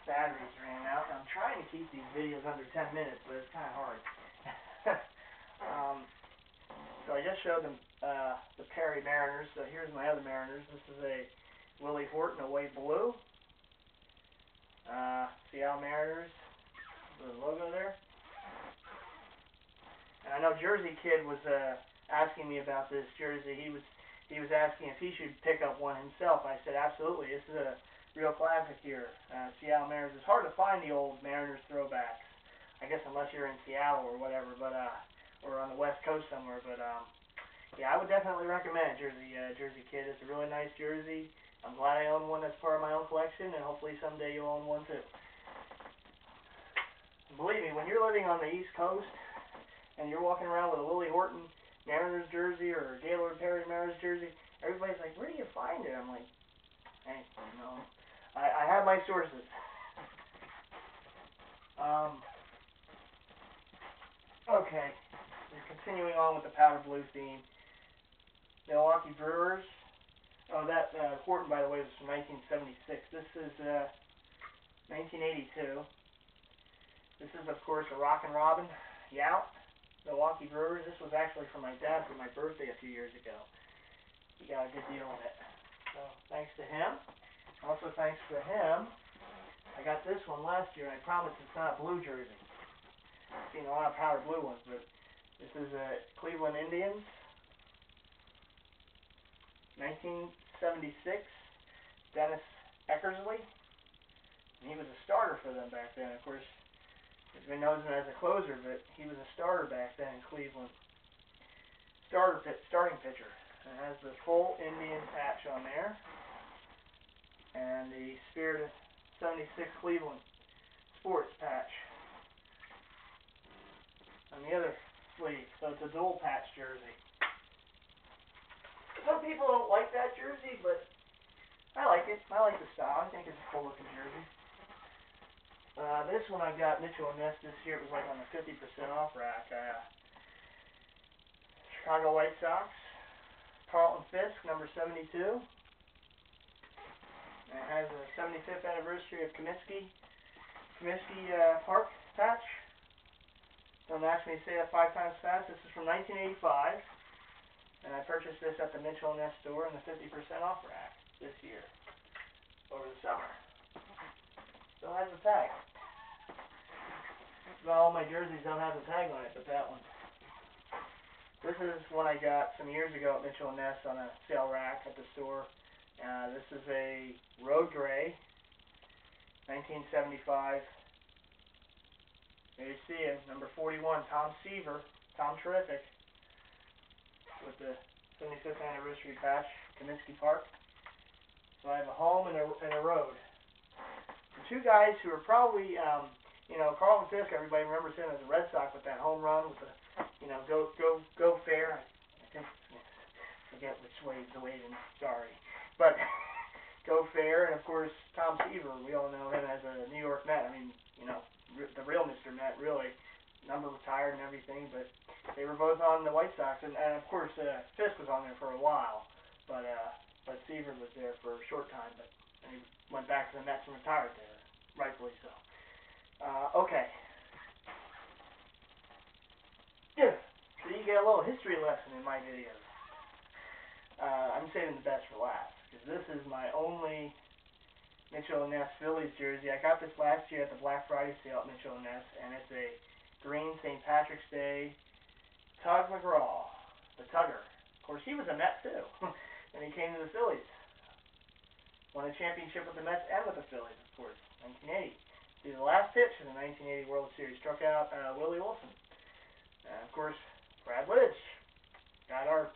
batteries ran out. I'm trying to keep these videos under 10 minutes, but it's kind of hard. So I just showed them the Perry Mariners. So here's my other Mariners. This is a Willie Horton away blue. Seattle Mariners. The logo there. And I know Jersey Kid was asking me about this jersey. He was asking if he should pick up one himself. I said absolutely. This is a real classic here. Seattle Mariners. It's hard to find the old Mariners throwbacks. I guess unless you're in Seattle or whatever, but or on the West Coast somewhere. But yeah, I would definitely recommend Jersey Kid. It's a really nice jersey. I'm glad I own one that's part of my own collection, and hopefully someday you'll own one too. Believe me, when you're living on the East Coast and you're walking around with a Willie Horton Mariners jersey or a Gaylord Perry Mariners jersey, everybody's like, "Where do you find it?" I'm like, "Hey, you know, I have my sources." Okay, we're continuing on with the powder blue theme. Milwaukee Brewers. Oh, that Horton, by the way, was from 1976. This is 1982. This is, of course, a Rockin' Robin Yount. Milwaukee Brewers. This was actually for my dad for my birthday a few years ago. He got a good deal on it. So, thanks to him. Also, thanks to him, I got this one last year, and I promise it's not a blue jersey. I've seen a lot of powder blue ones, but this is a Cleveland Indians. 1976, Dennis Eckersley. And he was a starter for them back then. Of course, everybody knows him as a closer, but he was a starter back then in Cleveland. Starting pitcher. It has the full Indian patch on there. And the Spirit of 76 Cleveland Sports patch on the other sleeve. So it's a dual patch jersey. Some people don't like that jersey, but I like it. I like the style. I think it's a cool looking jersey. This one I got Mitchell & Ness this year. It was like on the 50% off rack. Chicago White Sox. Carlton Fisk, number 72. And it has a 75th anniversary of Comiskey Park patch. Don't ask me to say that 5 times fast. This is from 1985. And I purchased this at the Mitchell & Ness store in the 50% off rack this year, over the summer. Still has the tag. Well, all my jerseys don't have the tag on it, but that one. This is one I got some years ago at Mitchell & Ness on a sale rack at the store. This is a Road Gray, 1975. There you see him, number 41, Tom Seaver, Tom Terrific, with the 75th anniversary patch, Comiskey Park. So I have a home and a road. The two guys who are probably, Carlton Fisk, everybody remembers him as a Red Sox with that home run with the, go fair. I think, forget which way he's waving, sorry. But, go fair, and of course, Tom Seaver, we all know him as a New York Met. I mean, the real Mr. Met, really. Number retired and everything, but they were both on the White Sox, and of course Fisk was on there for a while, but Seaver was there for a short time, but he went back to the Mets and retired there, rightfully so. Okay. Yeah. So you get a little history lesson in my videos. I'm saving the best for last, because this is my only Mitchell & Ness Phillies jersey. I got this last year at the Black Friday sale at Mitchell & Ness, and it's a green St. Patrick's Day Tug McGraw, the Tugger. Of course, he was a Met too, and he came to the Phillies. Won a championship with the Mets and with the Phillies, of course, 1980. He was the last pitch in the 1980 World Series. Struck out Willie Wilson. Of course, Brad Lidge got our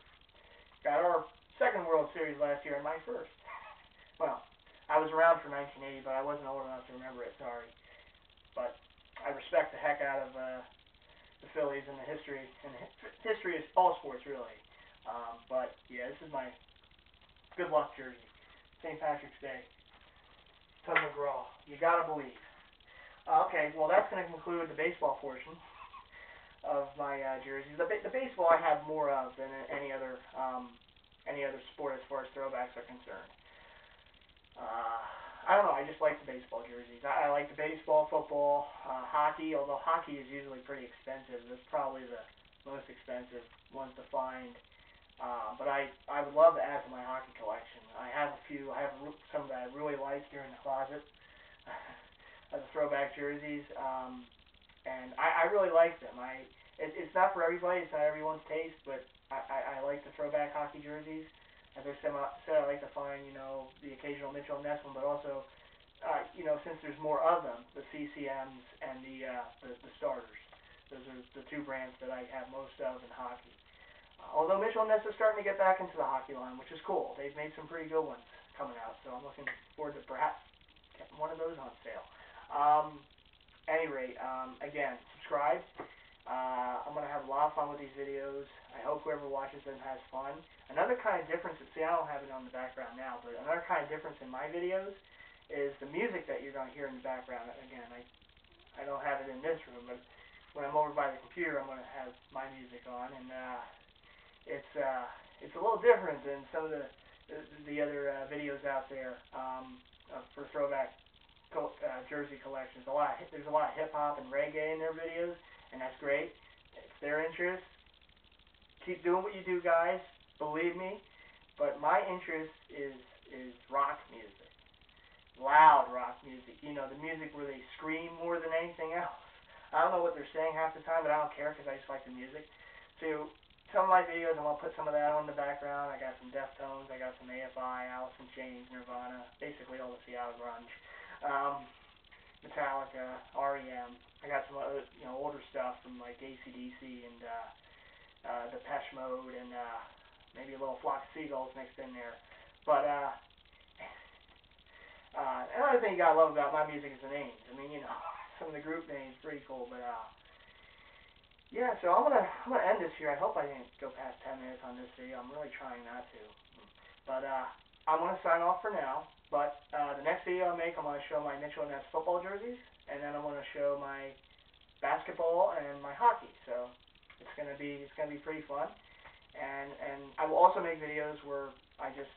second World Series last year and my first. Well, I was around for 1980, but I wasn't old enough to remember it, sorry. But I respect the heck out of the Phillies and the history, and history is all sports, really. But, yeah, this is my good luck jersey. St. Patrick's Day. Tug McGraw. You gotta believe. Okay, well, that's going to conclude the baseball portion of my jerseys. The baseball I have more of than any other sport as far as throwbacks are concerned. I don't know. I just like the baseball jerseys. I like the baseball, football, hockey, although hockey is usually pretty expensive. That's probably the most expensive ones to find. But I would love to add to my hockey collection. I have a few. I have some that I really like here in the closet. As the throwback jerseys, and I really like them. It's not for everybody. It's not everyone's taste, but I like the throwback hockey jerseys. As I said, I like to find, the occasional Mitchell and Ness one, but also, since there's more of them, the CCMs and the starters. Those are the two brands that I have most of in hockey. Although Mitchell and Ness is starting to get back into the hockey line, which is cool. They've made some pretty good ones coming out, so I'm looking forward to perhaps getting one of those on sale. Any rate, again, subscribe. I'm going to have a lot of fun with these videos. I hope whoever watches them has fun. Another kind of difference, see, I don't have it on the background now, but another kind of difference in my videos is the music that you're going to hear in the background. Again, I don't have it in this room, but when I'm over by the computer, I'm going to have my music on, and it's a little different than some of the other videos out there for throwback jersey collections. There's a lot of hip hop and reggae in their videos, and that's great. It's their interest. Keep doing what you do, guys. Believe me. But my interest is rock music, loud rock music. The music where they scream more than anything else. I don't know what they're saying half the time, but I don't care because I just like the music. So some of my videos, I'm gonna put some of that on the background. I got some Deftones, I got some AFI, Alice in Chains, Nirvana, basically all the Seattle grunge. Metallica, REM. I got some other, older stuff from like AC/DC and Depeche Mode and maybe a little Flock of Seagulls mixed in there. But another thing you gotta love about my music is the names. I mean, some of the group names pretty cool. But yeah. So I'm gonna end this here. I hope I didn't go past 10 minutes on this video. I'm really trying not to. But I'm gonna sign off for now. But the next video I make, I'm going to show my Mitchell and Ness football jerseys, and then I'm going to show my basketball and my hockey. So it's going to be pretty fun. And I will also make videos where I just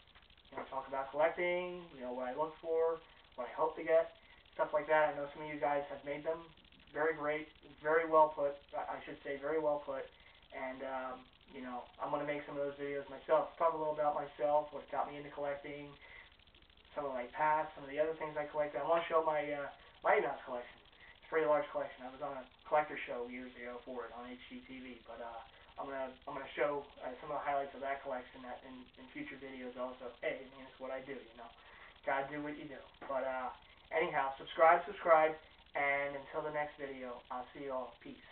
talk about collecting, what I look for, what I hope to get, stuff like that. I know some of you guys have made them. Very great, very well put. I should say very well put. And I'm going to make some of those videos myself. Talk a little about myself, what got me into collecting. Some of my past, some of the other things I collected. I want to show my MightyFan's collection. It's a pretty large collection. I was on a collector show years ago for it on HGTV, but I'm gonna show some of the highlights of that collection in future videos also. Hey, I mean, it's what I do, Gotta do what you do. But anyhow, subscribe, and until the next video, I'll see you all. Peace.